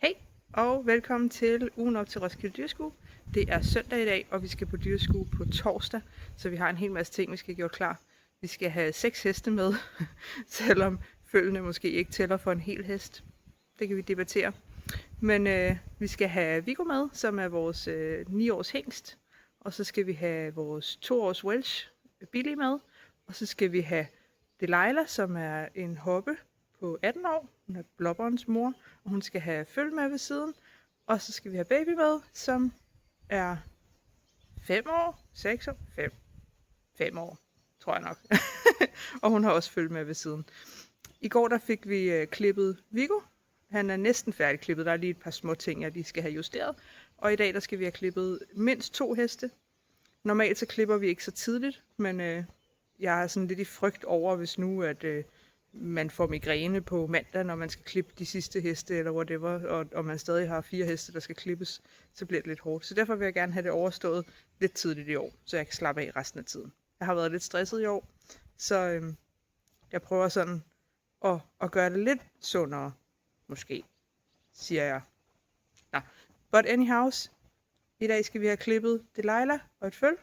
Hej og velkommen til ugen op til Roskilde Dyrskue. Det er søndag i dag, og vi skal på dyrskue på torsdag, så vi har en hel masse ting, vi skal gøre klar. Vi skal have 6 heste med, selvom følgende måske ikke tæller for en hel hest. Det kan vi debattere. Men vi skal have Viggo med, som er vores 9-års hingst. Og så skal vi have vores 2-års Welsh Billy med. Og så skal vi have Delilah, som er en hoppe på 18 år. Hun er blobberens mor, og hun skal have følge med ved siden. Og så skal vi have Baby med, som er 5 år, 6 år, 5 år, tror jeg nok. Og hun har også følge med ved siden. I går der fik vi klippet Viggo. Han er næsten færdig klippet. Der er lige et par små ting, jeg lige skal have justeret. Og i dag der skal vi have klippet mindst 2 heste. Normalt så klipper vi ikke så tidligt, men jeg er sådan lidt i frygt over, hvis nu at man får migræne på mandag, når man skal klippe de sidste heste eller whatever, og man stadig har 4 heste, der skal klippes, så bliver det lidt hårdt. Så derfor vil jeg gerne have det overstået lidt tidligt i år, så jeg kan slappe af resten af tiden. Jeg har været lidt stresset i år, så jeg prøver sådan at gøre det lidt sundere, måske, siger jeg. Nå, but anyhow, i dag skal vi have klippet Delilah og et føl,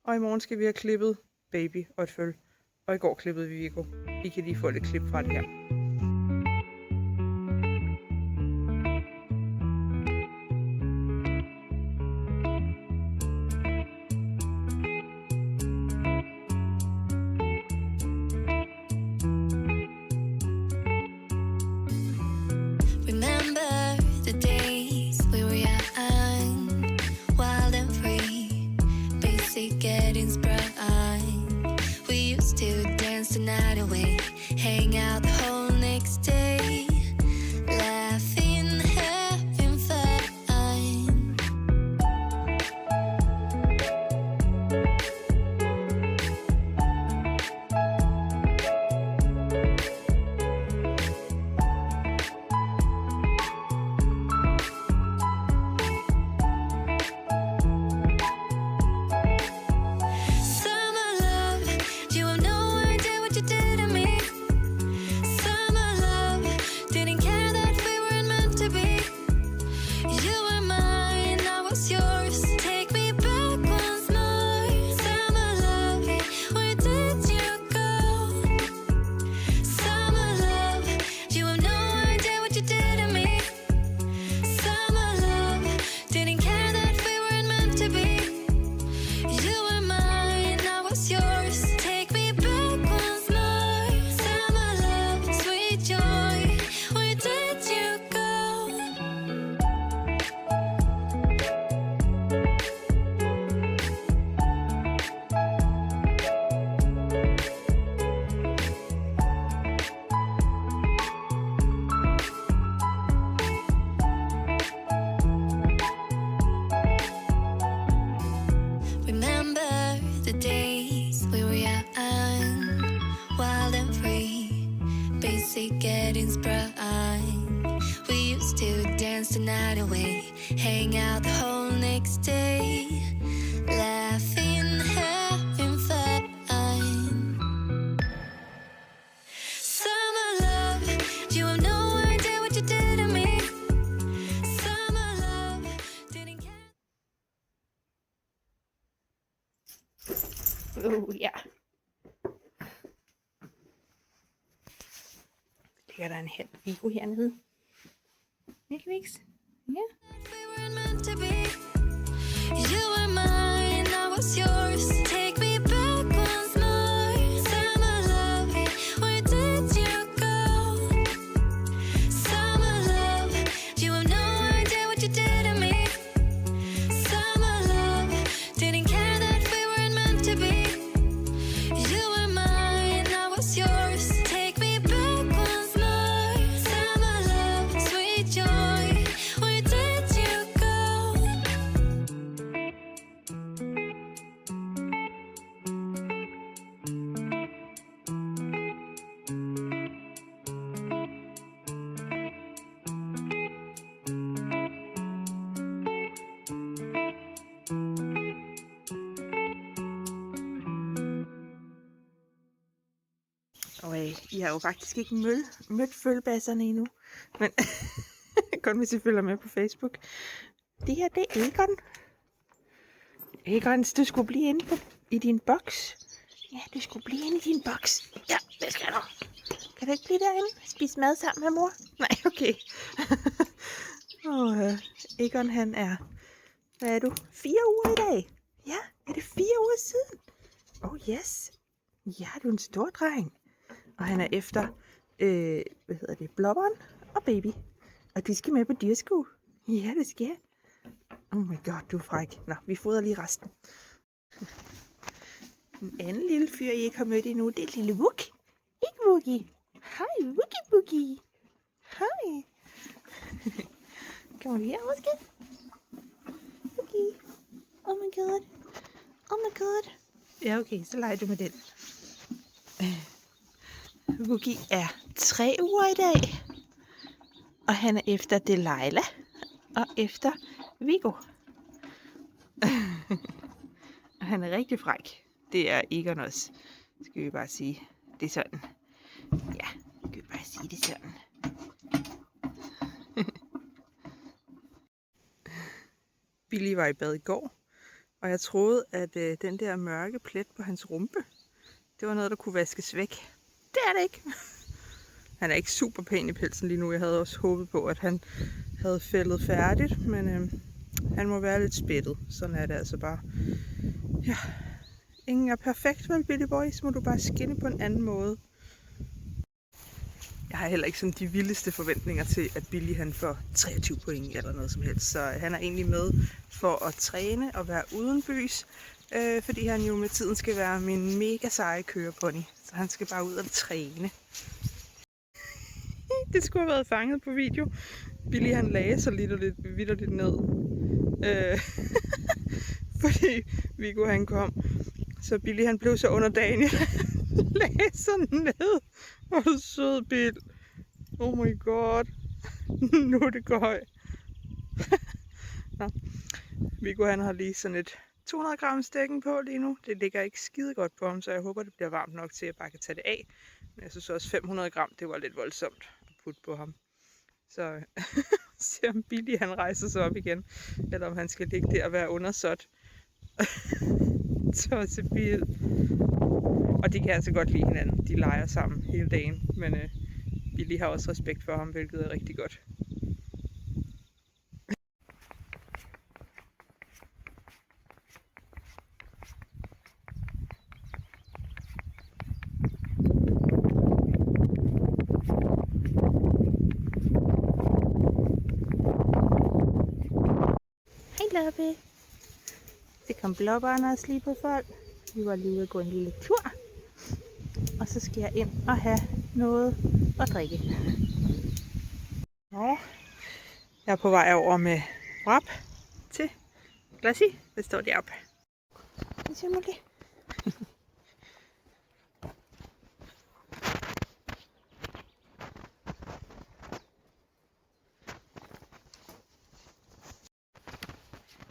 og i morgen skal vi have klippet Baby og et føl. Og i går klippede vi Viggo. I kan lige få lidt klip fra det her. Remember the days we were young, wild and free, basic getting sprung. We used to dance the night away, hang out the whole next day, laughing, having fun. Summer love, you have no idea what you did to me. Summer love, didn't care that we weren't meant to be. You were mine, I was yours. Take me back once more. Summer love, where did you go? Summer love, you have no idea what you did to me. Summer love, didn't care that we weren't meant to be. You were mine, I was yours. Take me back once more. Summer love, sweet joy, where did you go? Remember the days we were young, wild and free, basic getting sprung. We used to dance the night away, hang out the whole next day, laughing, having fun. Summer love, you have no idea what you did to me. Summer love, didn't care. Ja. Ligger der en hen Viggo hernede? Ikke Vix? Ja. We weren't meant to be. You were mine, I was yours. Take me back once more. Summer love, where did you go? Summer love, you have no idea what you did to me. Summer love, didn't care that we weren't meant to be. You were mine, I was yours. Take me back once more. Summer love, sweet joy, where did you go? Og I har jo faktisk ikke mødt følgebasserne endnu. Men Egon, hvis I følger med på Facebook. Det her, det er Egon. Egon, du skulle blive inde i din boks. Ja, du skulle blive inde i din boks. Ja, det skal du. Kan du ikke blive derinde? Spise mad sammen med mor? Nej, okay. Egon, han er... Hvad er du? 4 uger i dag? Ja, er det 4 uger siden? Oh yes. Ja, du er en stor dreng. Og han er efter, blobberen og baby. Og de skal med på dyrskue. Ja, det skal. Oh my god, du er fræk. Nå, vi fodrer lige resten. En anden lille fyr, I ikke har mødt endnu, det er lille Wook. Ikke Wookie. Hej, Wookie Boogie. Hej. Kommer du her, måske? Wookie. Oh my god. Oh my god. Ja, okay, så leger du med den. Wookie er 3 uger i dag. Og han er efter Delilah. Og efter Viggo. Og han er rigtig fræk. Det er Egon også. Skal vi bare sige. Det er sådan. Ja, skal vi bare sige det sådan. Billy var i bad i går. Og jeg troede, at den der mørke plet på hans rumpe, det var noget, der kunne vaskes væk. Det er det ikke. Han er ikke super pæn i pelsen lige nu. Jeg havde også håbet på, at han havde fældet færdigt. Men han må være lidt spættet. Sådan er det altså bare. Ja, ingen er perfekt, vel, Billy Boy? Så må du bare skinne på en anden måde. Jeg har heller ikke sådan de vildeste forventninger til, at Billy han får 23 point eller noget som helst. Så han er egentlig med for at træne og være udenbys. Fordi han jo med tiden skal være min mega seje kørepony. Så han skal bare ud og træne. Det skulle have været fanget på video. Billy han lagde sig lidt ned. Fordi Viggo han kom. Så Billy han blev så under dagen. Jeg lagde sig ned. Hvor du sød, Bill. Oh my god. Nu er det gøj. Nå. Viggo han har lige sådan et 200 gram stækken på lige nu. Det ligger ikke skide godt på ham, så jeg håber det bliver varmt nok til at jeg bare kan tage det af. Men jeg synes også 500 gram, det var lidt voldsomt at putte på ham. Så se om Billy han rejser sig op igen. Eller om han skal ligge der og være undersåt. Så til Bill. Og de kan altså godt lide hinanden. De leger sammen hele dagen. Men Billy har også respekt for ham, hvilket er rigtig godt. Hej Loppe. Det kom blobberen også lige på folk. Vi var lige ude og gå en lille tur. Og så skal jeg ind og have noget at drikke. Nå, jeg er på vej over med Wrap til Glassy. Det står deroppe. Det ser muligt.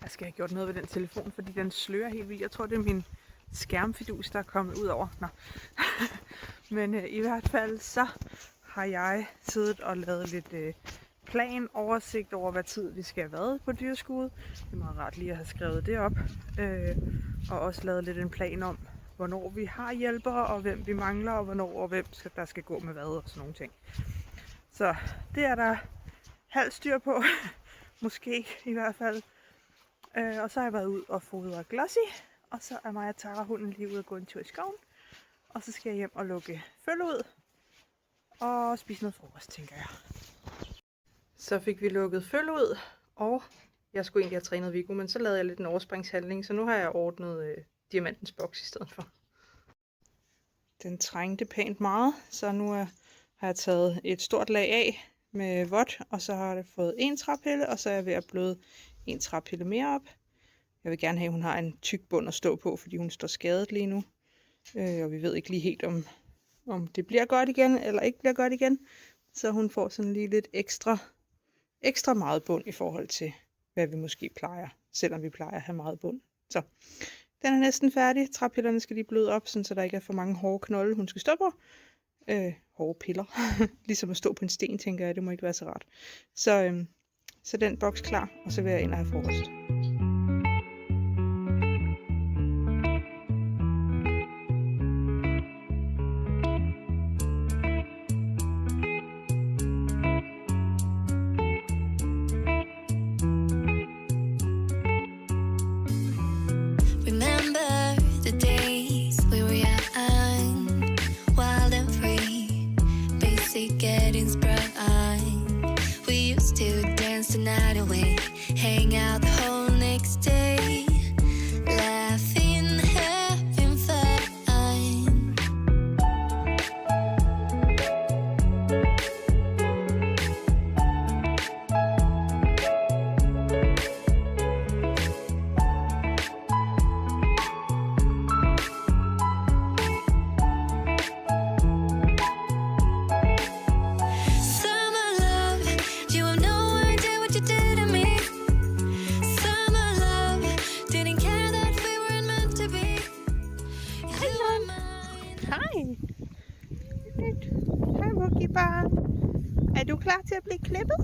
Jeg skal have gjort noget ved den telefon, fordi den slører helt vildt. Jeg tror, det er min skærmfidus, der er kommet ud over. Nå. Men i hvert fald så har jeg siddet og lavet lidt oversigt over, hvad tid vi skal have været på dyrskuet. Det er meget rart lige at have skrevet det op. Og også lavet lidt en plan om, hvornår vi har hjælpere, og hvem vi mangler, og hvornår og hvem der skal gå med hvad og sådan nogle ting. Så det er der halvt styr på. Måske i hvert fald. Og så har jeg været ud og fodret Glossy. Og så er mig og Tara, hunden, lige ude og gå en tur i skoven. Og så skal jeg hjem og lukke følge ud. Og spise noget frokost, tænker jeg. Så fik vi lukket følge ud. Og jeg skulle egentlig have trænet Viggo, men så lavede jeg lidt en overspringshandling. Så nu har jeg ordnet diamantens boks i stedet for. Den trængte pænt meget. Så nu har jeg taget et stort lag af med vådt. Og så har jeg fået en træpille. Og så er jeg ved at bløde en træpille mere op. Jeg vil gerne have, at hun har en tyk bund at stå på, fordi hun står skadet lige nu. Og vi ved ikke lige helt, om det bliver godt igen, eller ikke bliver godt igen. Så hun får sådan lige lidt ekstra meget bund i forhold til, hvad vi måske plejer. Selvom vi plejer at have meget bund. Så den er næsten færdig. Træpillerne skal lige bløde op, så der ikke er for mange hårde knolde, hun skal stå på. Hårde piller. Ligesom at stå på en sten, tænker jeg. Det må ikke være så rart. Så Så den boks klar, og så vil jeg ind og have frokost. Remember the days we were young, wild and free, basic getting sprung. We used to dance the night away, hang out the whole next day, laughing, having fun. Summer love, you have no idea what you did to me. Summer love, didn't care that we weren't meant to be. You were mine. Hej. Hej, Wookie-barn. Er du klar til at blive klippet?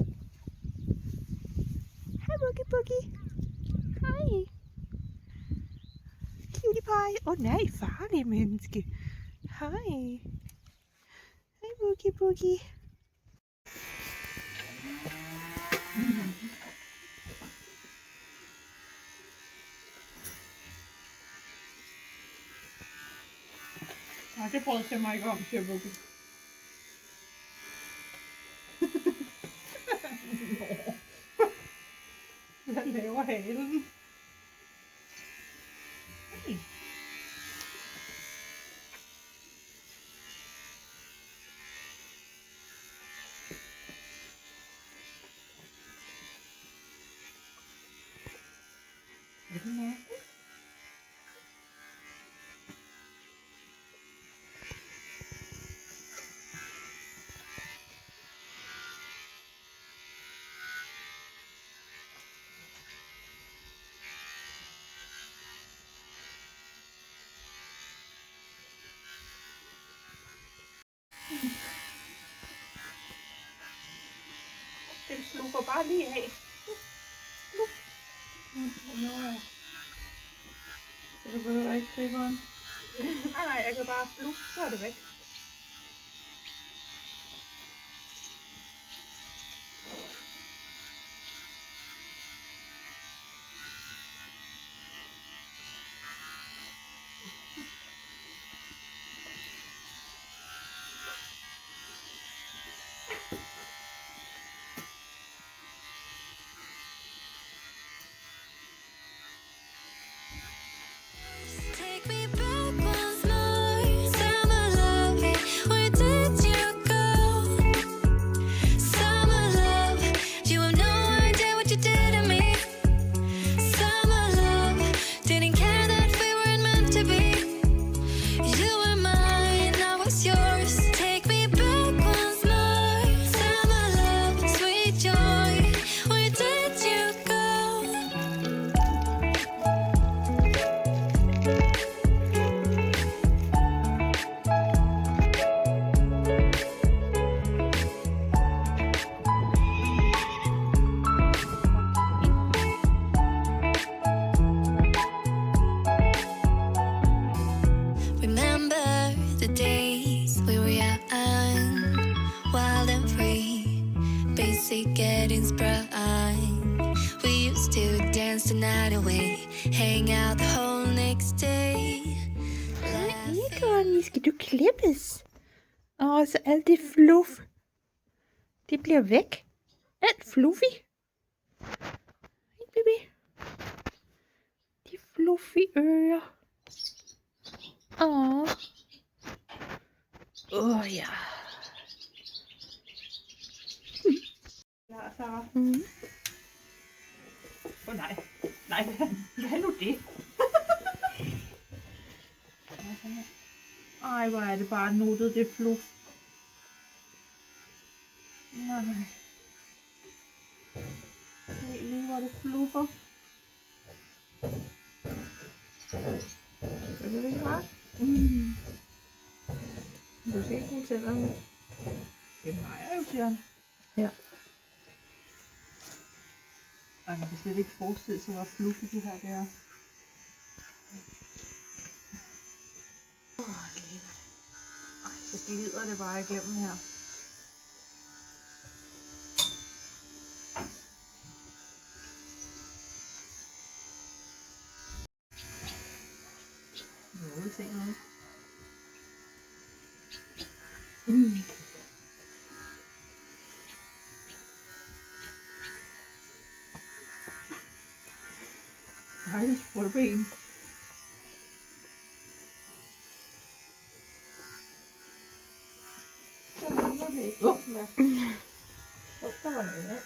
Hej, Wookie-boogie. Hej. Cutie pie. Nej, farlig menneske. Hej. Hej, Wookie-boogie. Nej, det brød jeg mig ikke om, siger Wookie. Jeg laver halen. Hey. Er det mærkeligt? Den slukker bare lige af. Så du behøver ikke klipperen. Nej, jeg kan bare slukke, så er det væk. Take me back once more. Summer love, where did you go? Summer love, you have no idea what you did to me. Summer love, didn't care that we weren't meant to be. You were mine, I was yours. Take me back once more. Summer love, sweet joy, where did you go? Remember the days we were young, wild and free, basic getting sprung. We used to dance the night away, hang out the whole next day. Egon, skal du klippes? Så alt det fluff, det bliver væk. Alt fluffy. Hey, baby. De fluffy ører. Ja. Klar, Sara. Nej. Nej, hvad er nu det? Ej, hvor er det bare nuttet, det fluff. Nej. Se lige, hvor det fluffer. Er det ikke ret? Du kan se ikke tænderne. Det er mig, jo, siger han. Ja. Og man kan slet ikke forestille sig, hvor fluffy det her det er. Så glider det bare igennem her. Noget ting noget. Hej, rødben. Der var noget af.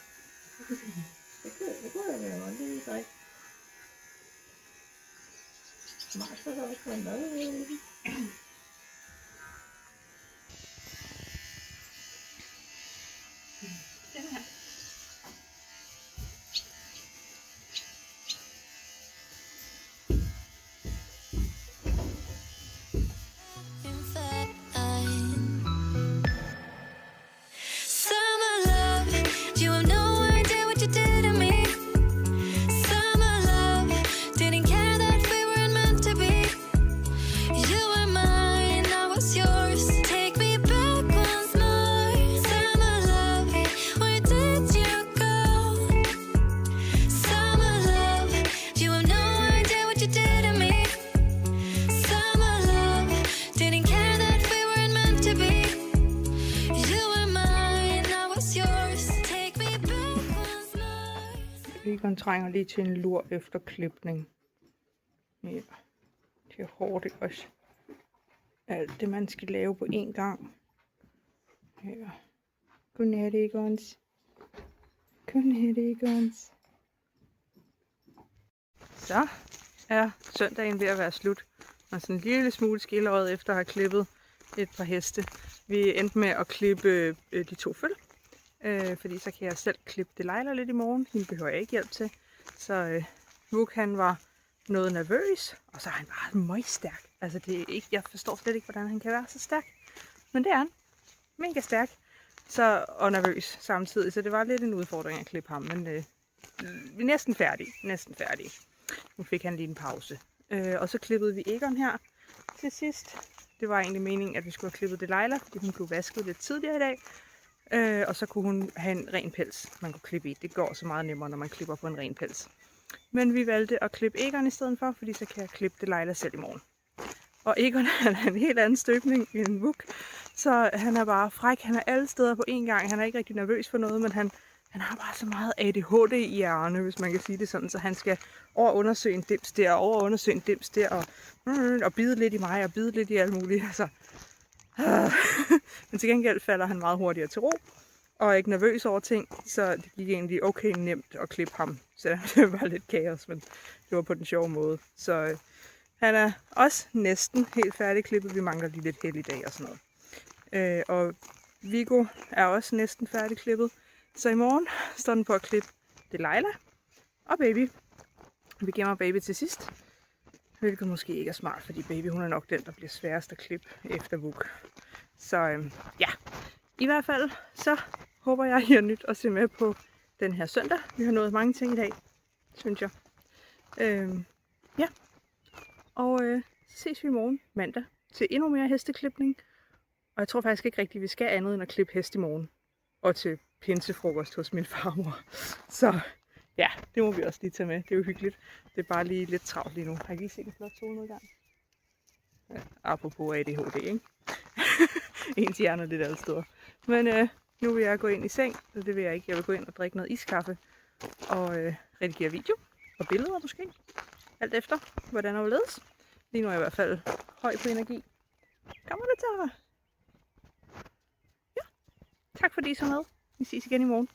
Det kunne da være noget, det er ikke. Smart, så der også være noget. Den her. Summer love, you have no idea what you did to me. Summer love, didn't care that we weren't meant to be. You were mine, I was yours. Take me back once more. Summer love, where did you go? Summer love, you have no idea what you did to me. Summer love, didn't care that we weren't meant to be. You were mine, I was yours. Take me back once more. Egon trænger lige til en lur efter klipning. Ja, det er hårdt også. Alt det man skal lave på én gang. Ja. Godnat, Egons. Godnat, Egons. Så er søndagen ved at være slut. Og sådan en lille smule skildret efter at have klippet et par heste. Vi endte med at klippe de 2 føl. Fordi så kan jeg selv klippe Delilah lidt i morgen. Hende behøver jeg ikke hjælp til. Så Vuk han var noget nervøs. Og så er han bare møgstærk. Altså det er ikke, jeg forstår slet ikke, hvordan han kan være så stærk. Men det er han. Mega stærk. Så, og nervøs samtidig. Så det var lidt en udfordring at klippe ham. Men vi er næsten færdige. Næsten færdige. Nu fik han lige en pause. Og så klippede vi Egon her til sidst. Det var egentlig meningen, at vi skulle have klippet Delilah, fordi hun blev vasket lidt tidligere i dag. Og så kunne hun have en ren pels, man kunne klippe i. Det går så meget nemmere, når man klipper på en ren pels. Men vi valgte at klippe Egon i stedet for, fordi så kan jeg klippe Delilah selv i morgen. Og Egon er en helt anden støbning end Vuk. Så han er bare fræk. Han er alle steder på én gang. Han er ikke rigtig nervøs for noget, men han har bare så meget ADHD i hjernen, hvis man kan sige det sådan. Så han skal over undersøge en dims der, og over undersøge en dims der, og bide lidt i mig, og bide lidt i alt muligt. Altså. Men til gengæld falder han meget hurtigere til ro, og er ikke nervøs over ting, så det gik egentlig okay nemt at klippe ham. Så det var lidt kaos, men det var på den sjove måde. Så han er også næsten helt færdig klippet. Vi mangler lige lidt helligdag og sådan noget. Og Viggo er også næsten færdig klippet. Så i morgen står den på at klippe Delilah og Baby. Vi gemmer Baby til sidst. Hvilket måske ikke er smart, fordi Baby hun er nok den, der bliver sværest at klippe efter Vuk. Så ja, i hvert fald så håber jeg, I har nyt at se med på den her søndag. Vi har nået mange ting i dag, synes jeg. Ja, og så ses vi i morgen mandag til endnu mere hesteklipning. Og jeg tror faktisk ikke rigtigt, vi skal andet end at klippe hest i morgen. Og til pinsefrokost hos min farmor. Så ja, det må vi også lige tage med. Det er jo hyggeligt. Det er bare lige lidt travlt lige nu. Har I lige set en flot solnedgang? Ja, apropos ADHD, ikke? Ens hjerne er lidt alle steder. Men nu vil jeg gå ind i seng. Så det vil jeg ikke. Jeg vil gå ind og drikke noget iskaffe. Og redigere video. Og billeder måske. Alt efter, hvordan det ledes. Lige nu er jeg i hvert fald høj på energi. Kommer det, Tara? Ja. Tak fordi I så med. Vi ses igen i morgen.